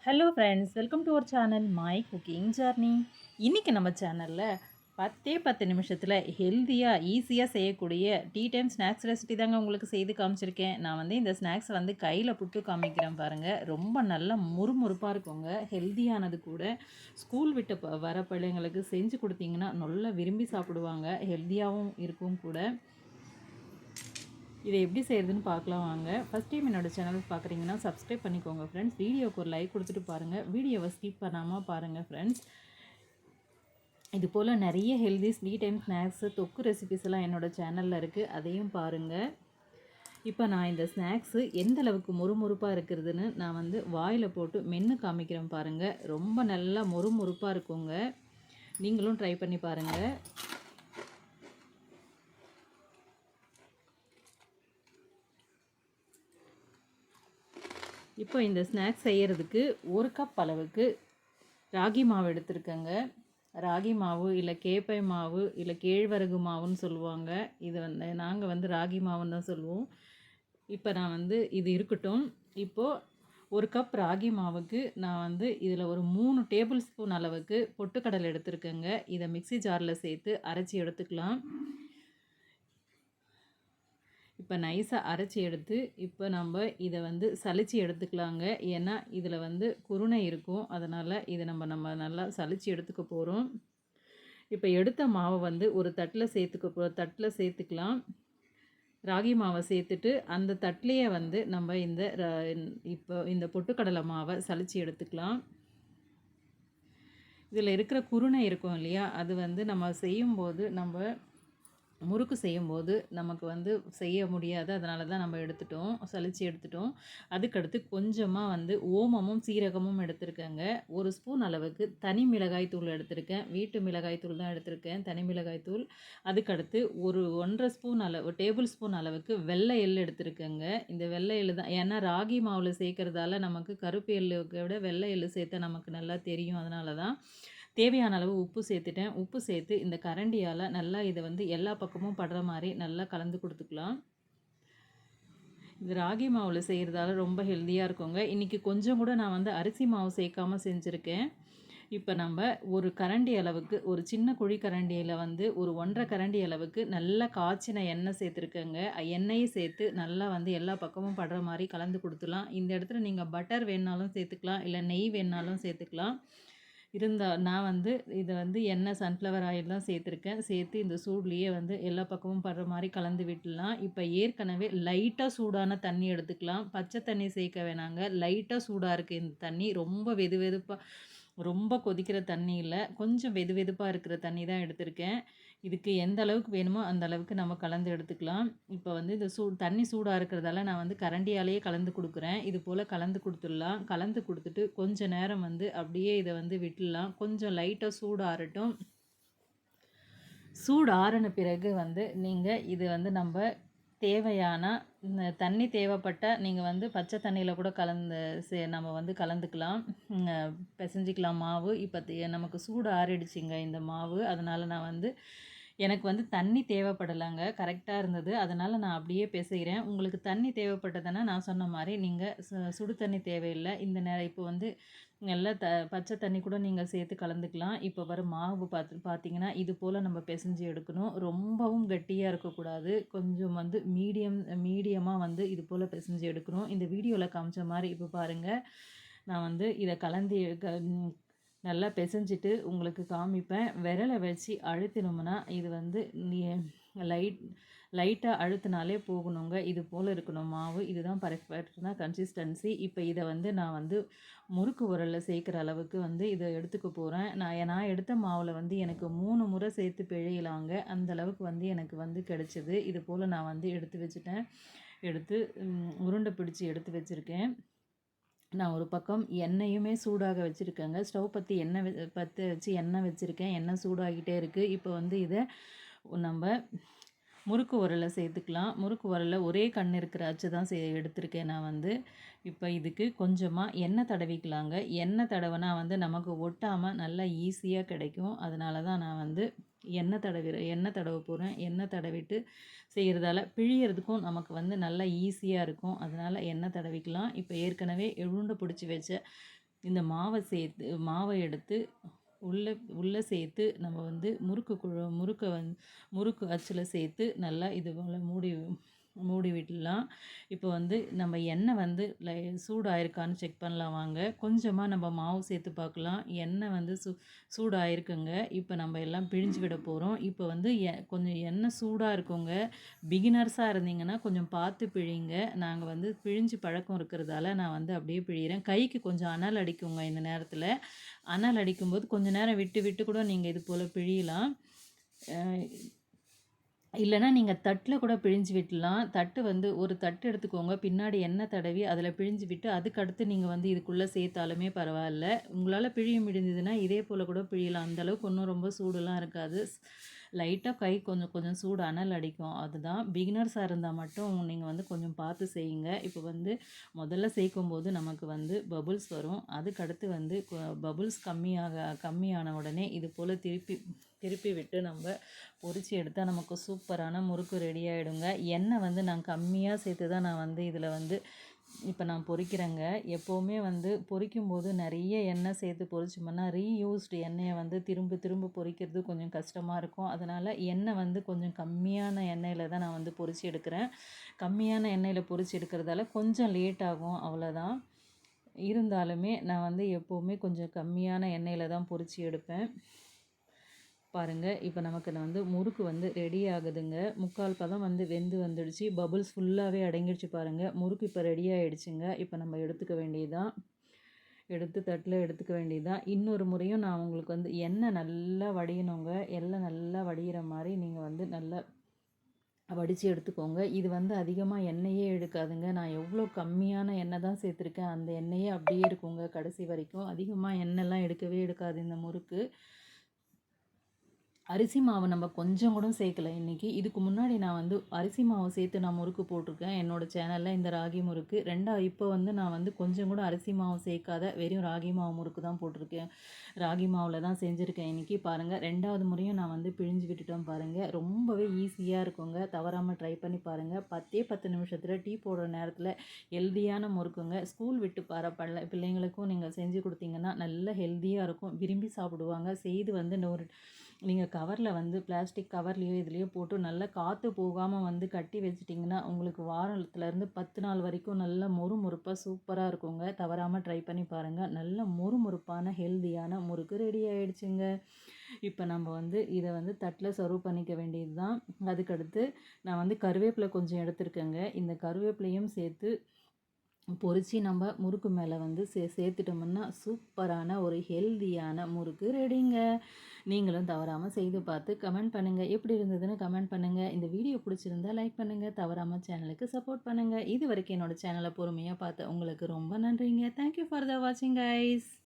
Hello friends, welcome to our channel my cooking journey. இன்றைக்கி நம்ம சேனலில் 10 நிமிஷத்தில் ஹெல்த்தியாக ஈஸியாக செய்யக்கூடிய டீ டைம் ஸ்நாக்ஸ் ரெசிபி தாங்க உங்களுக்கு செய்து காமிச்சிருக்கேன். நான் வந்து இந்த ஸ்நாக்ஸ் வந்து கையில் புட்டு காமிக்கிறேன் பாருங்கள். ரொம்ப நல்லா முறுமுறுப்பாக இருக்குங்க, ஹெல்த்தியானது கூட. ஸ்கூல் விட்டு வர பிள்ளைங்களுக்கு செஞ்சு கொடுத்தீங்கன்னா நல்லா விரும்பி சாப்பிடுவாங்க, ஹெல்த்தியாகவும் இருக்கும் கூட. இதை எப்படி செய்கிறதுன்னு பார்க்கலாம் வாங்க. ஃபஸ்ட் டைம் என்னோடய சேனல் பார்க்குறீங்கன்னா சப்ஸ்கிரைப் பண்ணிக்கோங்க ஃப்ரெண்ட்ஸ். வீடியோவுக்கு ஒரு லைக் கொடுத்துட்டு பாருங்கள், வீடியோவை ஸ்கிப் பண்ணாமல் பாருங்கள் ஃப்ரெண்ட்ஸ். இது போல் நிறைய ஹெல்தி ஸ்வீட் டைம் ஸ்நாக்ஸு தொக்கு ரெசிபிஸ் எல்லாம் என்னோடய சேனலில் இருக்குது, அதையும் பாருங்கள். இப்போ நான் இந்த ஸ்நாக்ஸு எந்த அளவுக்கு முறுமுறுப்பாக இருக்கிறதுன்னு நான் வந்து வாயில் போட்டு மென்று காமிக்கிறேன் பாருங்கள். ரொம்ப நல்லா முறுமுறுப்பாக இருக்குங்க, நீங்களும் ட்ரை பண்ணி பாருங்கள். இப்போ இந்த ஸ்நாக்ஸ் செய்கிறதுக்கு 1 கப் அளவுக்கு ராகி மாவு எடுத்துருக்கேங்க. ராகி மாவு இல்லை கேப்பை மாவு இல்லை கேழ்வரகு மாவுன்னு சொல்லுவாங்க. இது வந்து நாங்கள் வந்து ராகி மாவுன்னு தான் சொல்லுவோம். இப்போ நான் வந்து இது இருக்கட்டும். இப்போது 1 கப் ராகி மாவுக்கு நான் வந்து இதில் ஒரு 3 டேபிள் ஸ்பூன் அளவுக்கு பொட்டுக்கடலை எடுத்துருக்கேங்க. இதை மிக்சி ஜாரில் சேர்த்து அரைச்சி எடுத்துக்கலாம். இப்போ நைஸாக அரைச்சி எடுத்து இப்போ நம்ம இதை வந்து சலிச்சு எடுத்துக்கலாங்க. ஏன்னா இதில் வந்து குருணை இருக்கும், அதனால் இதை நம்ம நல்லா சலிச்சு எடுத்துக்க போகிறோம். இப்போ எடுத்த மாவை வந்து ஒரு தட்டில் சேர்த்துக்கலாம். ராகி மாவை சேர்த்துட்டு அந்த தட்டிலையே வந்து நம்ம இப்போ இந்த பொட்டுக்கடலை மாவை சலிச்சு எடுத்துக்கலாம். இதில் இருக்கிற குருணை இருக்கும் இல்லையா, அது வந்து நம்ம செய்யும்போது முறுக்கு செய்யும்போது நமக்கு வந்து செய்ய முடியாது, அதனால தான் நம்ம சலிச்சு எடுத்துட்டோம். அதுக்கடுத்து கொஞ்சமாக வந்து ஓமமும் சீரகமும் எடுத்திருக்கேங்க. 1 ஸ்பூன் அளவுக்கு தனி மிளகாய் தூள் எடுத்திருக்கேன். வீட்டு மிளகாய் தூள் தான் எடுத்திருக்கேன், தனி மிளகாய் தூள். அதுக்கடுத்து ஒரு 1 1/2 டேபிள் ஸ்பூன் அளவுக்கு வெள்ளை எள் எடுத்திருக்கேங்க. இந்த வெள்ளை எள் தான், ஏன்னா ராகி மாவில் சேர்க்கறதால நமக்கு கருப்பு எள்ளுக்கு விட வெள்ளை எள் சேர்த்தா நமக்கு நல்லா தெரியும், அதனால தான். தேவையான அளவு உப்பு சேர்த்துட்டேன். உப்பு சேர்த்து இந்த கரண்டியால் நல்லா இதை வந்து எல்லா பக்கமும் படுற மாதிரி நல்லா கலந்து கொடுத்துக்கலாம். இது ராகி மாவில் செய்கிறதால ரொம்ப ஹெல்த்தியாக இருக்குங்க. இன்றைக்கி கொஞ்சம் கூட நான் வந்து அரிசி மாவு சேர்க்காமல் செஞ்சுருக்கேன். இப்போ நம்ம ஒரு கரண்டி அளவுக்கு, ஒரு சின்ன குழி கரண்டியில் வந்து ஒரு 1 1/2 கரண்டி அளவுக்கு நல்லா காய்ச்சின எண்ணெய் சேர்த்துருக்கேங்க. எண்ணெயும் சேர்த்து நல்லா வந்து எல்லா பக்கமும் படுற மாதிரி கலந்து கொடுத்துலாம். இந்த இடத்துல நீங்கள் பட்டர் வேணுனாலும் சேர்த்துக்கலாம், இல்லை நெய் வேணுனாலும் சேர்த்துக்கலாம். நான் வந்து இதை வந்து எண்ணெய் சன்ஃப்ளவர் ஆயில் தான் சேர்த்துருக்கேன். சேர்த்து இந்த சூட்லேயே வந்து எல்லா பக்கமும் படுற மாதிரி கலந்து விட்டுடலாம். இப்போ ஏற்கனவே லைட்டாக சூடான தண்ணி எடுத்துக்கலாம். பச்சை தண்ணி சேர்க்க வேணாங்க, லைட்டாக சூடாக இருக்குது இந்த தண்ணி. ரொம்ப வெதுவெதுப்பாக, ரொம்ப கொதிக்கிற தண்ணி இல்லை, கொஞ்சம் வெதுவெதுப்பாக இருக்கிற தண்ணி தான் எடுத்திருக்கேன். இதுக்கு எந்த அளவுக்கு வேணுமோ அந்த அளவுக்கு நம்ம கலந்து எடுத்துக்கலாம். இப்போ வந்து இந்த தண்ணி சூடாக இருக்கிறதால நான் வந்து கரண்டியாலேயே கலந்து கொடுக்குறேன். இது போல் கலந்து கொடுத்துடலாம். கலந்து கொடுத்துட்டு கொஞ்சம் நேரம் வந்து அப்படியே இதை வந்து விட்டுடலாம். கொஞ்சம் லைட்டாக சூடு ஆறட்டும். சூடு ஆறின பிறகு வந்து நீங்கள் இது வந்து தேவையான தண்ணி தேவைப்பட்டால் நீங்கள் வந்து பச்சை தண்ணியில் கூட நம்ம வந்து கலந்துக்கலாம், பிசைஞ்சிக்கலாம் மாவு. இப்போ நமக்கு சூடு ஆறிடுச்சிங்க இந்த மாவு, அதனால் நான் வந்து எனக்கு வந்து தண்ணி தேவைப்படலைங்க, கரெக்டாக இருந்தது. அதனால் நான் அப்படியே பிசைகிறேன். உங்களுக்கு தண்ணி தேவைப்பட்டதுன்னா நான் சொன்ன மாதிரி நீங்கள் சுடு தண்ணி தேவையில்லை. இந்த நேரம் இப்போ வந்து நல்லா பச்சை தண்ணி கூட நீங்கள் சேர்த்து கலந்துக்கலாம். இப்போ மாவு பார்த்தீங்கன்னா இது போல் நம்ம பிசைஞ்சு எடுக்கணும். ரொம்பவும் கட்டியாக இருக்கக்கூடாது, கொஞ்சம் வந்து மீடியமாக வந்து இது போல் பிசைஞ்சு எடுக்கணும். இந்த வீடியோவில் காமிச்ச மாதிரி இப்போ பாருங்கள், நான் வந்து இதை நல்லா பிசைஞ்சிட்டு உங்களுக்கு காமிப்பேன். விரலை வச்சு அழுத்தினோம்னா இது வந்து லைட்டாக அழுத்தினாலே போகணுங்க. இது போல் இருக்கணும் மாவு. இதுதான் பர்ஃபெக்டான கன்சிஸ்டன்சி. இப்போ இதை வந்து நான் வந்து முறுக்கு உரலில் சேர்க்குற அளவுக்கு வந்து இதை எடுத்துக்க போகிறேன். நான் எடுத்த மாவில் வந்து எனக்கு 3 முறை சேர்த்து பிழையலாங்க, அந்த அளவுக்கு வந்து எனக்கு வந்து கிடச்சிது. இது போல் நான் வந்து எடுத்து உருண்டை பிடிச்சி எடுத்து வச்சுருக்கேன். நான் ஒரு பக்கம் எண்ணெயுமே சூடாக வச்சுருக்கேங்க. ஸ்டவ் பற்ற வச்சு எண்ணெய் வச்சுருக்கேன். எண்ணெய் சூடாகிட்டே இருக்குது. இப்போ வந்து இதை நம்ம முறுக்கு உரலில் சேர்த்துக்கலாம். முறுக்கு உரலில் ஒரே கண் இருக்கிற அச்சு தான் எடுத்திருக்கேன் நான் வந்து. இப்போ இதுக்கு கொஞ்சமாக எண்ணெய் தடவிக்கலாங்க. எண்ணெய் தடவினா வந்து நமக்கு ஒட்டாமல் நல்லா ஈஸியாக கிடைக்கும். அதனால தான் நான் வந்து எண்ணெய் தடவ போகிறேன். எண்ணெய் தடவிட்டு செய்கிறதால பிழியறதுக்கும் நமக்கு வந்து நல்லா ஈஸியாக இருக்கும், அதனால் எண்ணெய் தடவிக்கலாம். இப்போ ஏற்கனவே உருண்டை பிடிச்சி வச்ச இந்த மாவை எடுத்து உள்ளே சேர்த்து நம்ம வந்து முறுக்கு அச்சில் சேர்த்து நல்லா இது போல் மூடி விடலாம். இப்போ வந்து நம்ம எண்ணெய் வந்து சூடாயிருக்கான்னு செக் பண்ணலாம் வாங்க. கொஞ்சமாக நம்ம மாவு சேர்த்து பார்க்கலாம். எண்ணெய் வந்து சூடாயிருக்குங்க. இப்போ நம்ம எல்லாம் பிழிஞ்சு விட போகிறோம். இப்போ வந்து கொஞ்சம் எண்ணெய் சூடாக இருக்குங்க. பிகினர்ஸாக இருந்தீங்கன்னா கொஞ்சம் பார்த்து பிழிங்க. நாங்கள் வந்து பிழிஞ்சு பழக்கம் இருக்கிறதால நான் வந்து அப்படியே பிழிகிறேன். கைக்கு கொஞ்சம் அனல் அடிக்குங்க இந்த நேரத்தில். அனல் அடிக்கும்போது கொஞ்சம் நேரம் விட்டு விட்டு கூட நீங்கள் இது போல் பிழியலாம். இல்லைனா நீங்கள் தட்டில் கூட பிழிஞ்சு விட்டுலாம். தட்டு வந்து ஒரு தட்டு எடுத்துக்கோங்க. பின்னாடி எண்ணெய் தடவி அதில் பிழிஞ்சு விட்டு அதுக்கடுத்து நீங்கள் வந்து இதுக்குள்ளே சேர்த்தாலுமே பரவாயில்ல. உங்களால் பிழிய முடிஞ்சதுன்னா இதே போல் கூட பிழியலாம். அந்தளவுக்கு ஒன்றும் ரொம்ப சூடுலாம் இருக்காது. லைட்டாக கை கொஞ்சம் கொஞ்சம் சூடு அனல் அடிக்கும். அதுதான் பிகினர்ஸாக இருந்தால் மட்டும் நீங்கள் வந்து கொஞ்சம் பார்த்து செய்யுங்க. இப்போ வந்து முதல்ல சேர்க்கும்போது நமக்கு வந்து பபுள்ஸ் வரும். அதுக்கடுத்து வந்து பபுள்ஸ் கம்மியான உடனே இது போல் திருப்பி விட்டு நம்ம பொரிச்சு எடுத்தால் நமக்கு சூப்பரான முறுக்கு ரெடி ஆகிடுங்க. எண்ணெய் வந்து நான் கம்மியாக சேர்த்து தான் நான் வந்து இதில் வந்து இப்போ நான் பொரிக்கிறேங்க. எப்போவுமே வந்து பொரிக்கும்போது நிறைய எண்ணெய் சேர்த்து பொரிச்சோம்னா ரீயூஸ்டு எண்ணெயை வந்து திரும்ப பொரிக்கிறது கொஞ்சம் கஷ்டமாக இருக்கும். அதனால் எண்ணெய் வந்து கொஞ்சம் கம்மியான எண்ணெயில் தான் நான் வந்து பொரிச்சு எடுக்கிறேன். கம்மியான எண்ணெயில் பொரிச்சு எடுக்கிறதால கொஞ்சம் லேட் ஆகும், அவ்வளோதான். இருந்தாலுமே நான் வந்து எப்போவுமே கொஞ்சம் கம்மியான எண்ணெயில் தான் பொரிச்சு எடுப்பேன். பாருங்கள், இப்போ நமக்கு வந்து முறுக்கு வந்து ரெடி ஆகுதுங்க. 3/4 பதம் வந்து வெந்து வந்துடுச்சு. பபுள்ஸ் ஃபுல்லாகவே அடங்கிடுச்சு பாருங்கள். முறுக்கு இப்போ ரெடி ஆகிடுச்சுங்க. இப்போ நம்ம எடுத்துக்க வேண்டியதுதான். எடுத்து தட்டில் எடுத்துக்க வேண்டியதுதான். இன்னொரு முறையும் நான் உங்களுக்கு வந்து எண்ணெய் நல்லா வடியணுங்க. எல்லாம் நல்லா வடிகிற மாதிரி நீங்கள் வந்து நல்லா வடித்து எடுத்துக்கோங்க. இது வந்து அதிகமாக எண்ணெயே எடுக்காதுங்க. நான் எவ்வளோ கம்மியான எண்ணெய் தான் சேர்த்துருக்கேன், அந்த எண்ணெயே அப்படியே இருக்குங்க கடைசி வரைக்கும். அதிகமாக எண்ணெய்லாம் எடுக்கவே எடுக்காது இந்த முறுக்கு. அரிசி மாவு நம்ம கொஞ்சம் கூட சேர்க்கல இன்றைக்கி. இதுக்கு முன்னாடி நான் வந்து அரிசி மாவு சேர்த்து நான் முறுக்கு போட்டிருக்கேன் என்னோடய சேனலில், இந்த ராகி முறுக்கு. இப்போ வந்து நான் வந்து கொஞ்சம் கூட அரிசி மாவு சேர்க்காத வெறும் ராகி மாவு முறுக்கு தான் போட்டிருக்கேன். ராகி மாவில் தான் செஞ்சுருக்கேன் இன்றைக்கி. பாருங்கள், 2வது முறையும் நான் வந்து பிழிஞ்சு விட்டுட்டோம் பாருங்கள். ரொம்பவே ஈஸியாக இருக்குங்க. தவறாமல் ட்ரை பண்ணி பாருங்கள். 10 நிமிஷத்தில் டீ போடுற நேரத்தில் ஹெல்தியான முறுக்குங்க. ஸ்கூல் விட்டு பிள்ளைங்களுக்கும் நீங்கள் செஞ்சு கொடுத்தீங்கன்னா நல்ல ஹெல்த்தியாக இருக்கும். விரும்பி சாப்பிடுவாங்க. செய்து வந்து நீங்கள் கவரில் வந்து பிளாஸ்டிக் கவர்லேயோ இதுலேயோ போட்டு நல்லா காற்று போகாமல் வந்து கட்டி வச்சிட்டிங்கன்னா உங்களுக்கு வாரத்துலேருந்து 10 நாள் வரைக்கும் நல்ல மொறுமொறுப்பாக சூப்பராக இருக்குங்க. தவறாமல் ட்ரை பண்ணி பாருங்கள். நல்ல மொறுமொறுப்பான ஹெல்தியான முறுக்கு ரெடி ஆகிடுச்சுங்க. இப்போ நம்ம வந்து இதை வந்து தட்டில் சர்வ் பண்ணிக்க வேண்டியது தான். அதுக்கடுத்து நான் வந்து கருவேப்பிலை கொஞ்சம் எடுத்துருக்கேங்க. இந்த கருவேப்பிலையும் சேர்த்து பொரித்து நம்ம முறுக்கு மேலே வந்து சேர்த்துட்டோம்னா சூப்பரான ஒரு ஹெல்தியான முறுக்கு ரெடிங்க. நீங்களும் தவறாமல் செய்து பார்த்து கமெண்ட் பண்ணுங்கள். எப்படி இருந்ததுன்னு கமெண்ட் பண்ணுங்கள். இந்த வீடியோ பிடிச்சிருந்தா லைக் பண்ணுங்கள். தவறாமல் சேனலுக்கு சப்போர்ட் பண்ணுங்கள். இது வரைக்கும் என்னோடய சேனலை பொறுமையாக பார்த்த உங்களுக்கு ரொம்ப நன்றிங்க. தேங்க்யூ ஃபார் த வாட்சிங் கைஸ்.